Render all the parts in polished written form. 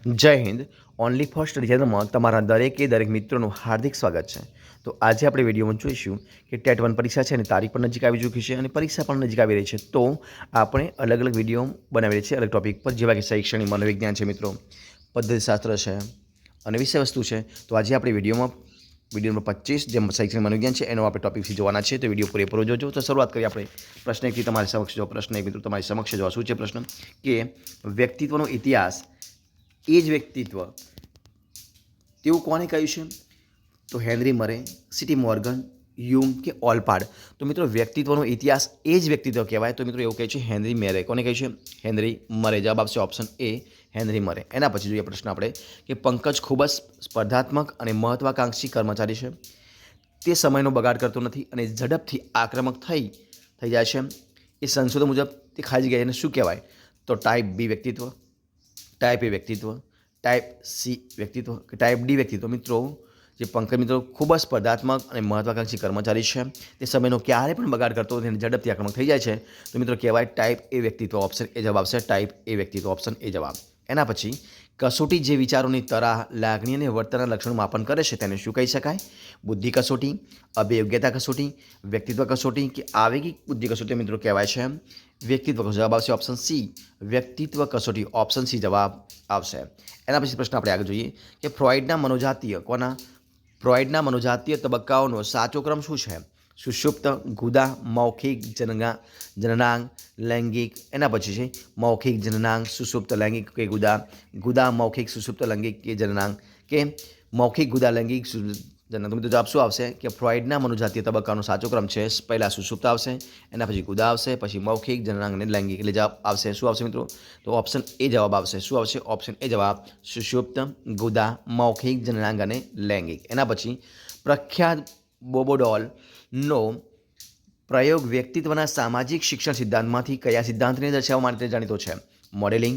જય Hind. Only for study ચેનલમાં તમારા દરેક મિત્રોનું હાર્દિક સ્વાગત છે. તો આજે આપણે વિડીયોમાં જોઈશું કે ટેટ 1 પરીક્ષા છે અને તારીખ પણ નજીક આવી ચૂકી છે અને પરીક્ષા પણ નજીક આવી રહી છે. તો આપણે અલગ અલગ વિડીયો બનાવી રહી છે અલગ ટોપિક પર, જેવા કે શૈક્ષણિક મનોવિજ્ઞાન છે મિત્રો, પદ્ધતિશાસ્ત્ર છે અને વિષય વસ્તુ છે. તો આજે આપણે વિડીયો નંબર 25 જે શૈક્ષણિક મનોવિજ્ઞાન છે એનો આપણે ટોપિકથી જોવાના છે. તો વિડીયો પૂરેપૂરો જોજો. તો શરૂઆત કરીએ આપણે પ્રશ્ન એકથી. તમારી સમક્ષ જો પ્રશ્ન એક મિત્રો તમારી સમક્ષ જો શું છે પ્રશ્ન કે વ્યક્તિત્વનો ઇતિહાસ એ જ વ્યક્તિત્વ તેવું કોણે કહ્યું છે? તો હેનરી મરે, સિટી મોર્ગન, યુંગ કે ઓલપાડ? તો મિત્રો વ્યક્તિત્વનો ઇતિહાસ એ જ વ્યક્તિત્વ કહેવાય. તો મિત્રો એવું કહે છે હેનરી મેરે. કોને કહ્યું છે? હેનરી મરે. જવાબ આપશે ઓપ્શન એ, હેનરી મરે. એના પછી જોઈએ પ્રશ્ન આપણે કે પંકજ ખૂબ જ સ્પર્ધાત્મક અને મહત્વાકાંક્ષી કર્મચારી છે. તે સમયનો બગાડ કરતો નથી અને ઝડપથી આક્રમક થઈ જાય છે. એ સંશોધન મુજબ તે ખાઈ ગયા એને શું કહેવાય? તો ટાઈપ બી વ્યક્તિત્વ, ટાઈપ એ વ્યક્તિત્વ, ટાઈપ સી વ્યક્તિત્વ કે ટાઈપ ડી વ્યક્તિત્વ? મિત્રો જે પંકજ મિત્રો ખૂબ જ સ્પર્ધાત્મક અને મહત્વાકાંક્ષી કર્મચારી છે. તે સમયનો ક્યારે પણ બગાડ કરતો નથી અને ઝડપથી આક્રમક થઈ જાય છે. તો મિત્રો કહેવાય ટાઈપ એ વ્યક્તિત્વ. ઓપ્શન એ જવાબ આવશે, ટાઈપ એ વ્યક્તિત્વ. ઓપ્શન એ જવાબ. એના પછી કસોટી જે વિચારોની તરાહ, લાગણી અને વર્તનના લક્ષણોનું માપન કરે છે તેને શું કહી શકાય? બુદ્ધિ કસોટી, અભિયોગ્યતા કસોટી, વ્યક્તિત્વ કસોટી કે આવેગિક બુદ્ધિ કસોટી? મિત્રો કહેવાય છે વ્યક્તિત્વ કસોટી. જવાબ આવશે ઓપ્શન સી, વ્યક્તિત્વ કસોટી. ઓપ્શન સી જવાબ આવશે. એના પછી પ્રશ્ન આપણે આગળ જોઈએ કે ફ્રોઇડના મનોજાતીય તબક્કાઓનો સાચો ક્રમ શું છે? સુષુપ્ત, ગુદા, મૌખિક, જનનાંગ, લૈંગિક? એના પછી છે મૌખિક, જનનાંગ, સુષુપ્ત, લૈંગિક કે ગુદા, મૌખિક, સુષુપ્ત, લૈંગિક કે જનનાંગ કે મૌખિક, ગુદા, લૈંગિક, જનનાંગ? તો જવાબ શું આવશે કે ફ્રોઇડના મનોજાતીય તબક્કાનો સાચો ક્રમ છે પહેલાં સુષુપ્ત આવશે, એના પછી ગુદા આવશે, પછી મૌખિક, જનનાંગ અને લૈંગિક. એટલે જવાબ આવશે શું આવશે મિત્રો? તો ઓપ્શન એ જવાબ આવશે. શું આવશે? ઓપ્શન એ જવાબ, સુષુપ્ત, ગુદા, મૌખિક, જનનાંગ અને લૈંગિક. એના પછી પ્રખ્યાત બોબોડોલનો પ્રયોગ વ્યક્તિત્વના સામાજિક શિક્ષણ સિદ્ધાંતમાંથી કયા સિદ્ધાંતને દર્શાવવા માટે જાણીતો છે? મોડેલિંગ,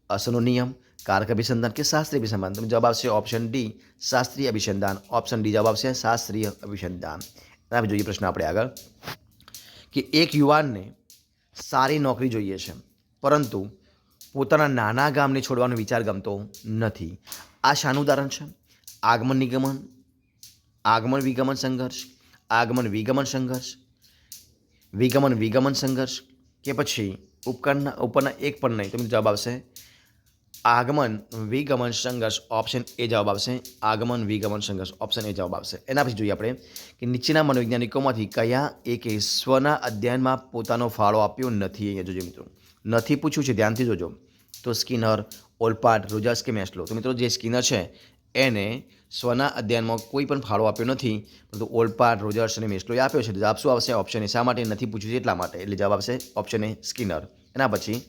અસરનો નિયમ, કારક અભિસંધાન કે શાસ્ત્રીય અભિસંધાન? તો જવાબ આવશે ઓપ્શન ડી, શાસ્ત્રીય અભિસંધાન. ઓપ્શન ડી જવાબ આવશે, શાસ્ત્રીય અભિસંધાન. હવે જોઈએ પ્રશ્ન આપણે આગળ કે એક યુવાનને સારી નોકરી જોઈએ છે પરંતુ પોતાના નાના ગામને છોડવાનો વિચાર ગમતો નથી. આ શાનું ઉદાહરણ છે? આગમન નિગમન, આગમન વિગમન સંઘર્ષ, આગમન વિગમન સંઘર્ષ, વિગમન સંઘર્ષ કે પછી ઉપરના એક પણ નહીં? તો જવાબ આવશે આગમન વિગમન સંઘર્ષ. ઓપ્શન એ જવાબ આવશે, આગમન વિગમન સંઘર્ષ. ઓપ્શન એ જવાબ આવશે. એના પછી જોઈએ આપણે કે નીચેના મનોવૈજ્ઞાનિકોમાંથી કયા એકે સ્વના અધ્યયનમાં પોતાનો ફાળો આપ્યો નથી? અહીંયા જોજો મિત્રો, નથી પૂછ્યું છે, ધ્યાનથી જોજો. તો સ્કિનર, ઓલપાડ, રોજર્સ કે મેસ્લો? તો મિત્રો જે સ્કિનર છે એને સ્વના અધ્યયનમાં કોઈ પણ ફાળો આપ્યો નથી, પરંતુ ઓલપાડ, રોજર્સ અને મેસ્લોએ આપ્યો છે. જવાબ શું આવશે? Option A. શા માટે નથી પૂછ્યું છે? એટલા માટે. એટલે જવાબ આવશે ઓપ્શન એ, સ્કિનર. એના પછી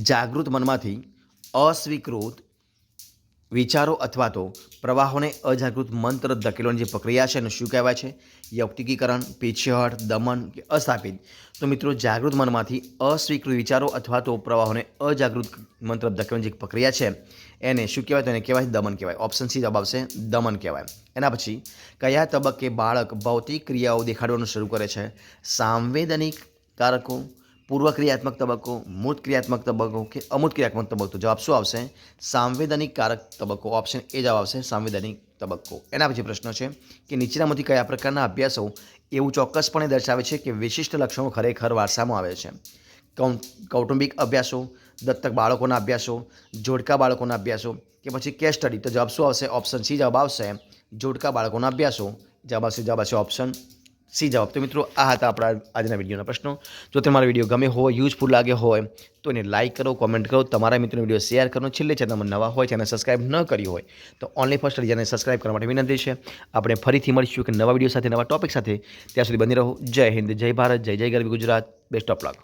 જાગૃત મનમાંથી અસ્વીકૃત વિચારો અથવા તો પ્રવાહોને અજાગૃત મન તરફ ધકેલવાની જે પ્રક્રિયા છે એને શું કહેવાય છે? યૌક્તિકીકરણ, પીછેહઠ, દમન કે અસ્થાપિત? તો મિત્રો જાગૃત મનમાંથી અસ્વીકૃત વિચારો અથવા તો પ્રવાહોને અજાગૃત મન તરફ ધકેલવાની જે પ્રક્રિયા છે એને શું કહેવાય? તો એને કહેવાય દમન કહેવાય. ઓપ્શન સી જવાબ આવશે, દમન કહેવાય. એના પછી કયા તબક્કે બાળક ભૌતિક ક્રિયાઓ દેખાડવાનું શરૂ કરે છે? સાંવેદનિક કારકો, પૂર્વ ક્રિયાત્મક તબક્કો, મૂર્ત ક્રિયાત્મક તબક્કો કે અમૂર્ત ક્રિયાત્મક તબક્કો? જવાબ શું આવશે? સાંવેદનિક કારક તબક્કો. ઓપ્શન એ જવાબ આવશે, સાંવેદનિક તબક્કો. એના પછી પ્રશ્ન છે કે નીચેનામાંથી કયા પ્રકારના અભ્યાસો એવું ચોક્કસપણે દર્શાવે છે કે વિશિષ્ટ લક્ષણો ખરેખર વારસામાં આવે છે? કૌટુંબિક અભ્યાસો, દત્તક બાળકોના અભ્યાસો, જોડકા બાળકોના અભ્યાસો કે પછી કેસ સ્ટડી? તો જવાબ શું આવશે? ઓપ્શન સી જવાબ આવશે, જોડકા બાળકોના અભ્યાસો. જવાબ આવશે ઓપ્શન સી જવાબ. તો મિત્રો આ હતા આપણા આજના વિડીયોના પ્રશ્નો. જો તમારો વિડીયો ગમે હોય, યુઝફુલ લાગે હોય તો એને લાઇક કરો, કોમેન્ટ કરો, તમારા મિત્રોને વિડીયો શેર કરો. છેલ્લે ચેનલમાં નવા હોય, ચેનલ સબસ્ક્રાઇબ ન કરી હોય તો ઓનલી ફર્સ્ટ ચેનલ સબસ્ક્રાઇબ કરવા માટે વિનંતી છે. આપણે ફરીથી મળીશું કે નવા વિડીયો સાથે, નવા ટોપિક સાથે. ત્યાં સુધી બની રહો. જય હિન્દ, જય ભારત, જય ગરવી ગુજરાત. Best of luck.